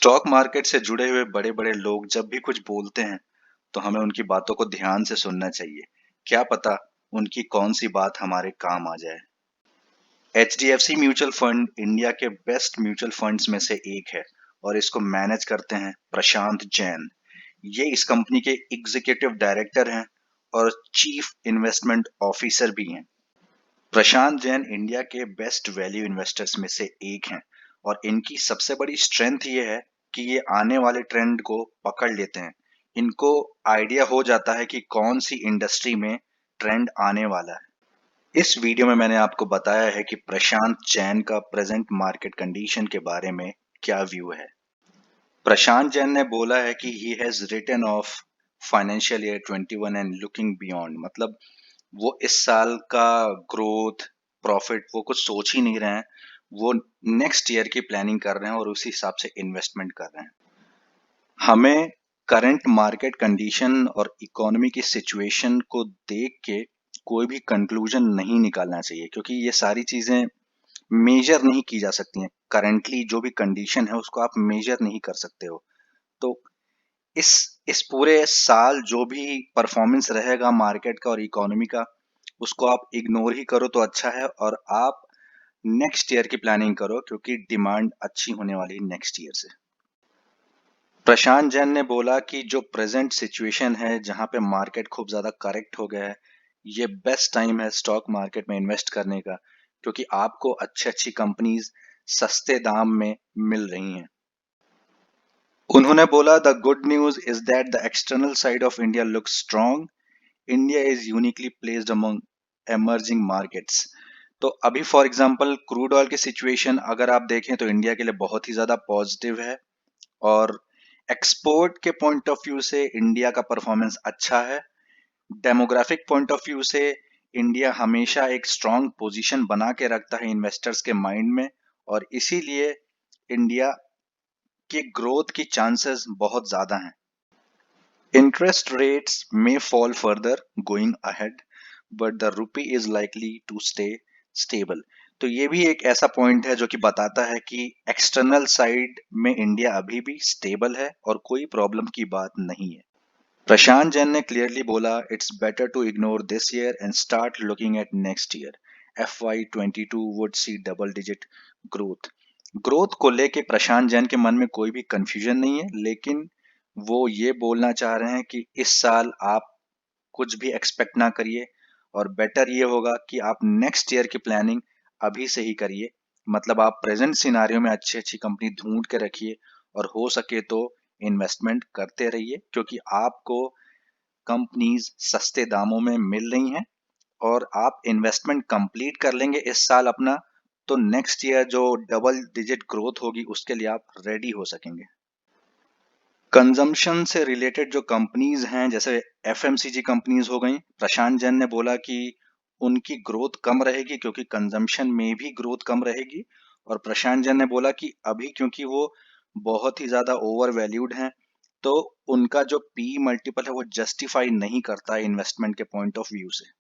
Stock market से जुड़े हुए बड़े-बड़े लोग जब भी कुछ बोलते हैं, तो हमें उनकी बातों को ध्यान से सुनना चाहिए। क्या पता उनकी कौन-सी बात हमारे काम आ जाए। एचडीएफसी म्यूचुअल फंड इंडिया के बेस्ट म्यूचुअल फंड्स में से एक है और इसको मैनेज करते हैं प्रशांत जैन। ये इस कंपनी के एग्जीक्यूटिव डायरेक्टर हैं और चीफ इन्वेस्टमेंट ऑफिसर भी हैं। प्रशांत जैन इंडिया के बेस्ट वैल्यू इन्वेस्टर्स में से एक हैं और इनकी सबसे बड़ी स्ट्रेंथ ये है कि ये आने वाले ट्रेंड को पकड़ लेते हैं। इनको आइडिया हो जाता है कि कौन सी इंडस्ट्री में ट्रेंड आने वाला है। इस वीडियो में मैंने आपको बताया है कि प्रशांत जैन का प्रेजेंट मार्केट कंडीशन के बारे में क्या व्यू है। प्रशांत जैन ने बोला है कि he has written off financial year 21 and looking beyond, मतलब वो इस साल का ग्रोथ प्रॉफिट वो कुछ सोच ही नहीं रहे हैं। वो नेक्स्ट ईयर की प्लानिंग कर रहे हैं और उसी हिसाब से इन्वेस्टमेंट कर रहे हैं। हमें करंट मार्केट कंडीशन और इकोनॉमी की सिचुएशन को देख के कोई भी कंक्लूजन नहीं निकालना चाहिए, क्योंकि ये सारी चीजें मेजर नहीं की जा सकती हैं। करंटली जो भी कंडीशन है उसको आप मेजर नहीं कर सकते हो। तो इस इस पूरे साल जो भी परफॉर्मेंस रहेगा मार्केट का और इकोनॉमी का, उसको आप इग्नोर ही करो तो अच्छा है और आप नेक्स्ट ईयर की प्लानिंग करो, क्योंकि डिमांड अच्छी होने वाली है नेक्स्ट ईयर से। प्रशांत जैन ने बोला कि जो प्रेजेंट सिचुएशन है जहां पे मार्केट खूब ज्यादा करेक्ट हो गया है, ये बेस्ट टाइम है स्टॉक मार्केट में इन्वेस्ट करने का, क्योंकि आपको अच्छी अच्छी कंपनीज सस्ते दाम में मिल रही हैं। उन्होंने बोला the good news is that the external side of India looks strong. India is uniquely placed among emerging markets. तो अभी फॉर एग्जांपल क्रूड ऑयल की सिचुएशन अगर आप देखें तो इंडिया के लिए बहुत ही ज्यादा पॉजिटिव है और एक्सपोर्ट के पॉइंट ऑफ व्यू से इंडिया का परफॉर्मेंस अच्छा है। डेमोग्राफिक पॉइंट ऑफ व्यू से इंडिया हमेशा एक स्ट्रांग पोजीशन बना के रखता है इन्वेस्टर्स के माइंड में, और इसीलिए इंडिया के ग्रोथ की चांसेस बहुत ज्यादा हैं। Interest rates may fall further going ahead, but the rupee is likely to stay stable. तो ये भी एक ऐसा पॉइंट है जो कि बताता है कि एक्सटर्नल साइड में इंडिया अभी भी स्टेबल है और कोई प्रॉब्लम की बात नहीं है। प्रशांत जैन ने क्लियरली बोला it's better to ignore this year and start looking at next year. FY22 would see double digit growth. Growth को लेके प्रशांत जैन के मन में कोई भी कंफ्यूजन नहीं है, लेकिन वो ये बोलना चाह रहे हैं कि इस साल आप कुछ भी एक्सपेक्ट ना करिए और बेटर ये होगा कि आप नेक्स्ट ईयर की प्लानिंग अभी से ही करिए। मतलब आप प्रेजेंट सिनारियो में अच्छी अच्छी कंपनी ढूंढ के रखिए और हो सके तो इन्वेस्टमेंट करते रहिए, क्योंकि आपको कंपनीज सस्ते दामों में मिल रही हैं और आप इन्वेस्टमेंट कंप्लीट कर लेंगे इस साल अपना, तो नेक्स्ट ईयर जो डबल डिजिट ग्रोथ होगी उसके लिए आप रेडी हो सकेंगे। कंजम्पशन से रिलेटेड जो कंपनीज हैं जैसे एफएमसीजी कंपनीज हो गई, प्रशांत जैन ने बोला कि उनकी ग्रोथ कम रहेगी क्योंकि कंजम्पशन में भी ग्रोथ कम रहेगी। और प्रशांत जैन ने बोला कि अभी क्योंकि वो बहुत ही ज्यादा ओवर वैल्यूड हैं, तो उनका जो पी मल्टीपल है वो जस्टिफाई नहीं करता है इन्वेस्टमेंट के पॉइंट ऑफ व्यू से।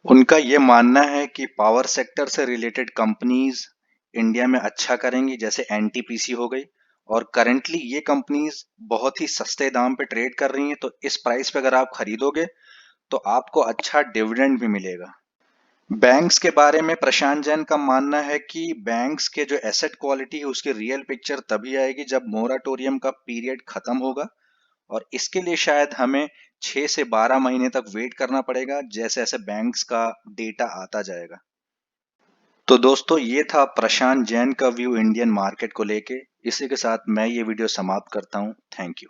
उनका ये मानना है कि पावर सेक्टर से रिलेटेड कंपनीज इंडिया में अच्छा करेंगी, जैसे एनटीपीसी हो गई, और करंटली ये कंपनीज बहुत ही सस्ते दाम पे ट्रेड कर रही हैं, तो इस प्राइस पे अगर आप खरीदोगे तो आपको अच्छा डिविडेंड भी मिलेगा। बैंक्स के बारे में प्रशांत जैन का मानना है कि बैंक्स के जो एसेट क्वालिटी है उसकी रियल पिक्चर तभी आएगी जब मोराटोरियम का पीरियड खत्म होगा, और इसके लिए शायद हमें 6 से 12 महीने तक वेट करना पड़ेगा जैसे जैसे बैंक्स का डेटा आता जाएगा। तो दोस्तों ये था प्रशांत जैन का व्यू इंडियन मार्केट को लेके। इसी के साथ मैं ये वीडियो समाप्त करता हूँ। Thank you.